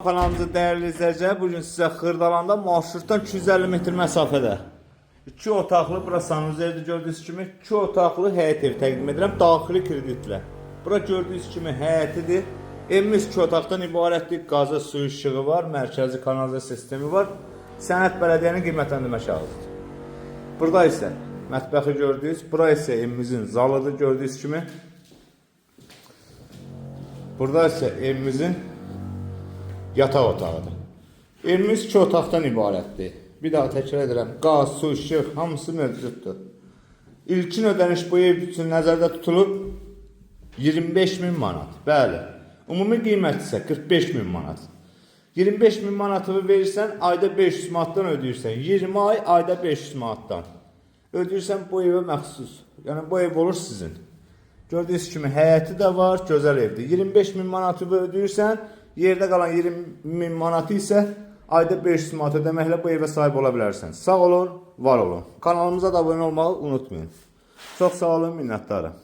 Kanalımızda değerli izleyiciler, bugün size Xırdalanda marşrutdan 250 metr mesafede 2 otaqlı, bura sanuzerdir gördüğünüz kimi 2 otaqlı həyət ev təqdim edirəm daxili kreditlə. Bura gördüyünüz kimi həyətidir. Evimiz 2 otaqdan ibarətdir. Qazı, su işığı var, mərkəzi kanalizasiya sistemi var. Sənəd Bələdiyyənin qiymətləndirmə kağızıdır. Burada isə mətbəxi gördüyünüz, bura isə evimizin zalıdır gördüyünüz kimi. Burada isə evimizin yataq otağıdır. Evimiz 2 otaqdan ibarətdir. Bir daha təkrar edirəm. Qaz, su, işıq hamısı mövcuddur. İlkin ödəniş bu ev üçün nəzərdə tutulub 25.000 manat. Bəli. Ümumi qiymət isə 45.000 manat. 25.000 manatı verirsən, ayda 500 manatdan ödəyirsən. 20 ay ayda 500 manatdan ödəyirsən bu evə məxsus. Yəni bu ev olur sizin. Gördüyünüz kimi həyəti də var, gözəl evdir. 25.000 manatı ödəyirsən, yerdə qalan 20.000 manatı isə ayda 500 manat ödəməklə bu evə sahib ola bilərsən. Sağ olun, var olun. Kanalımıza da abunə olmağı unutmayın. Çox sağ olun, minnətdarım.